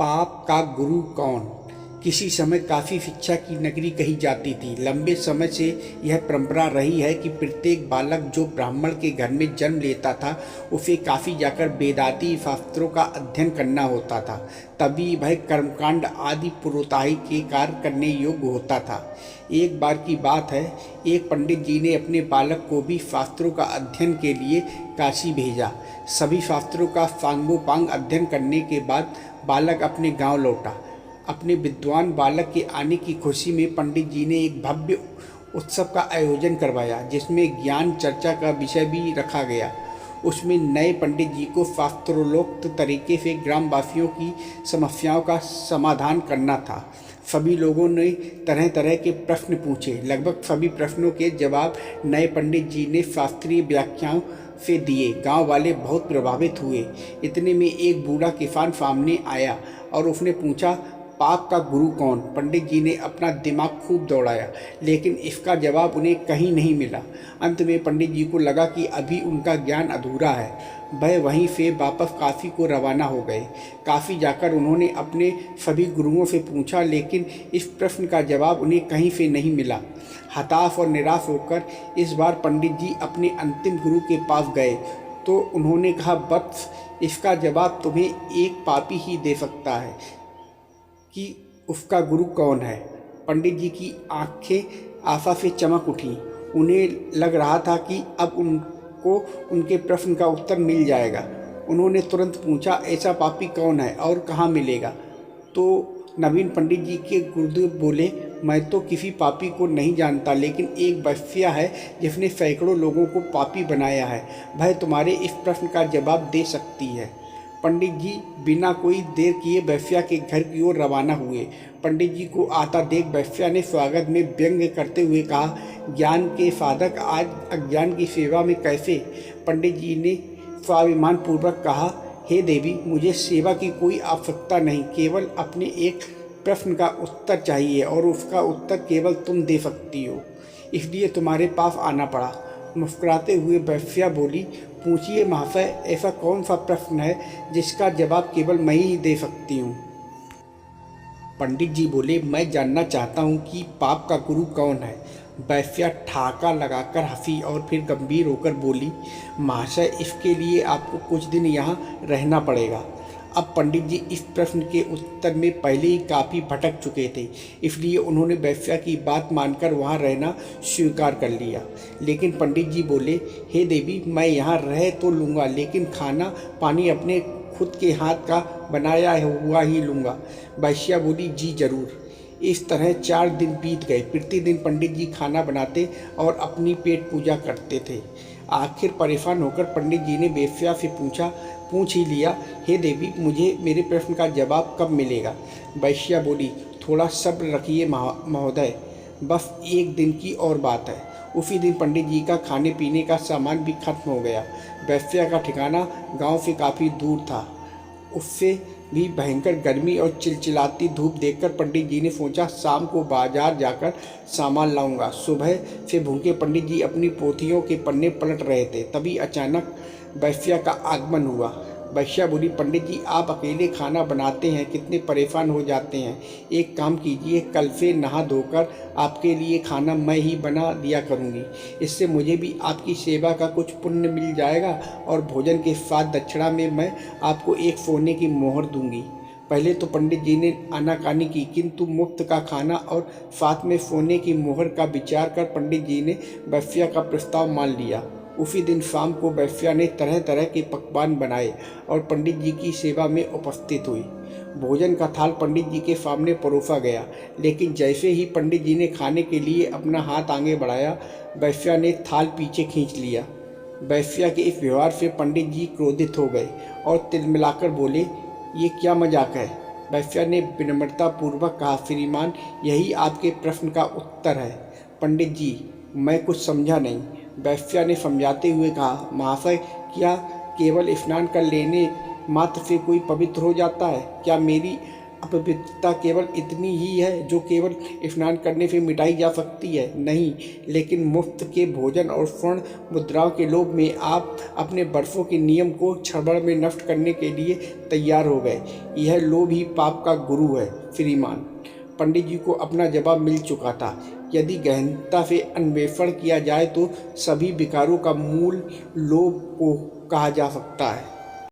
पाप का गुरु कौन। किसी समय काफ़ी शिक्षा की नगरी कही जाती थी। लंबे समय से यह परंपरा रही है कि प्रत्येक बालक जो ब्राह्मण के घर में जन्म लेता था उसे काफ़ी जाकर वेदांती शास्त्रों का अध्ययन करना होता था, तभी वह कर्मकांड आदि पुरोहिताई के कार्य करने योग्य होता था। एक बार की बात है, एक पंडित जी ने अपने बालक को भी शास्त्रों का अध्ययन के लिए काशी भेजा। सभी शास्त्रों का सांगोपांग अध्ययन करने के बाद बालक अपने गांव लौटा। अपने विद्वान बालक के आने की खुशी में पंडित जी ने एक भव्य उत्सव का आयोजन करवाया, जिसमें ज्ञान चर्चा का विषय भी रखा गया। उसमें नए पंडित जी को शास्त्रोक्त तरीके से ग्रामवासियों की समस्याओं का समाधान करना था। सभी लोगों ने तरह तरह के प्रश्न पूछे। लगभग सभी प्रश्नों के जवाब नए पंडित जी ने शास्त्रीय व्याख्याओं से दिए। गांव वाले बहुत प्रभावित हुए। इतने में एक बूढ़ा किसान सामने आया और उसने पूछा, पाप का गुरु कौन। पंडित जी ने अपना दिमाग खूब दौड़ाया, लेकिन इसका जवाब उन्हें कहीं नहीं मिला। अंत में पंडित जी को लगा कि अभी उनका ज्ञान अधूरा है। वह वहीं से वापस काशी को रवाना हो गए। काशी जाकर उन्होंने अपने सभी गुरुओं से पूछा, लेकिन इस प्रश्न का जवाब उन्हें कहीं से नहीं मिला। हताश और निराश होकर इस बार पंडित जी अपने अंतिम गुरु के पास गए तो उन्होंने कहा, वत्स, इसका जवाब तुम्हें एक पापी ही दे सकता है कि उसका गुरु कौन है। पंडित जी की आंखें आशा से चमक उठी। उन्हें लग रहा था कि अब उनको उनके प्रश्न का उत्तर मिल जाएगा। उन्होंने तुरंत पूछा, ऐसा पापी कौन है और कहाँ मिलेगा। तो नवीन पंडित जी के गुरुदेव बोले, मैं तो किसी पापी को नहीं जानता, लेकिन एक वैश्या है जिसने सैकड़ों लोगों को पापी बनाया है। वह तुम्हारे इस प्रश्न का जवाब दे सकती है। पंडित जी बिना कोई देर किए वैश्या के घर की ओर रवाना हुए। पंडित जी को आता देख वैश्या ने स्वागत में व्यंग्य करते हुए कहा, ज्ञान के साधक आज अज्ञान की सेवा में कैसे। पंडित जी ने स्वाभिमान पूर्वक कहा, हे देवी, मुझे सेवा की कोई आवश्यकता नहीं, केवल अपने एक प्रश्न का उत्तर चाहिए और उसका उत्तर केवल तुम दे सकती हो, इसलिए तुम्हारे पास आना पड़ा। मुस्कुराते हुए वैश्या बोली, पूछिए महाशय, ऐसा कौन सा प्रश्न है जिसका जवाब केवल मैं ही दे सकती हूँ। पंडित जी बोले, मैं जानना चाहता हूँ कि पाप का गुरु कौन है। वैश्या ठाका लगाकर हंसी और फिर गंभीर होकर बोली, महाशय, इसके लिए आपको कुछ दिन यहाँ रहना पड़ेगा। अब पंडित जी इस प्रश्न के उत्तर में पहले ही काफ़ी भटक चुके थे, इसलिए उन्होंने वैश्या की बात मानकर वहाँ रहना स्वीकार कर लिया। लेकिन पंडित जी बोले, हे देवी, मैं यहाँ रह तो लूँगा, लेकिन खाना पानी अपने खुद के हाथ का बनाया हुआ ही लूँगा। वैश्या बोली, जी जरूर। इस तरह 4 दिन बीत गए। प्रतिदिन पंडित जी खाना बनाते और अपनी पेट पूजा करते थे। आखिर परेशान होकर पंडित जी ने वैश्या से पूछ ही लिया, हे देवी, मुझे मेरे प्रश्न का जवाब कब मिलेगा। वैश्या बोली, थोड़ा सब्र रखिए महोदय, बस 1 दिन की और बात है। उसी दिन पंडित जी का खाने पीने का सामान भी खत्म हो गया। वैश्या का ठिकाना गांव से काफ़ी दूर था। उससे भी भयंकर गर्मी और चिलचिलाती धूप देखकर पंडित जी ने सोचा, शाम को बाजार जाकर सामान लाऊंगा। सुबह से भूखे पंडित जी अपनी पोथियों के पन्ने पलट रहे थे, तभी अचानक वैश्या का आगमन हुआ। वैश्या बोली, पंडित जी, आप अकेले खाना बनाते हैं, कितने परेशान हो जाते हैं। एक काम कीजिए, कल से नहा धोकर आपके लिए खाना मैं ही बना दिया करूँगी। इससे मुझे भी आपकी सेवा का कुछ पुण्य मिल जाएगा और भोजन के साथ दक्षिणा में मैं आपको एक सोने की मोहर दूंगी। पहले तो पंडित जी ने आनाकानी की, किंतु मुफ्त का खाना और साथ में सोने की मोहर का विचार कर पंडित जी ने वैश्या का प्रस्ताव मान लिया। उसी दिन शाम को वैश्या ने तरह तरह के पकवान बनाए और पंडित जी की सेवा में उपस्थित हुई। भोजन का थाल पंडित जी के सामने परोसा गया, लेकिन जैसे ही पंडित जी ने खाने के लिए अपना हाथ आगे बढ़ाया, वैश्या ने थाल पीछे खींच लिया। वैश्या के इस व्यवहार से पंडित जी क्रोधित हो गए और तिलमिलाकर बोले, ये क्या मजाक है। वैश्या ने विनम्रतापूर्वक कहा, श्रीमान, यही आपके प्रश्न का उत्तर है। पंडित जी, मैं कुछ समझा नहीं। वैश्या ने समझाते हुए कहा, महाशय, क्या केवल स्नान कर लेने मात्र से कोई पवित्र हो जाता है। क्या मेरी अपवित्रता केवल इतनी ही है जो केवल स्नान करने से मिटाई जा सकती है? नहीं, लेकिन मुफ्त के भोजन और स्वर्ण मुद्राओं के लोभ में आप अपने बरसों के नियम को क्षण में नष्ट करने के लिए तैयार हो गए। यह लोभ ही पाप का गुरु है श्रीमान। पंडित जी को अपना जवाब मिल चुका था। यदि गहनता से अन्वेषण किया जाए तो सभी विकारों का मूल लोभ को कहा जा सकता है।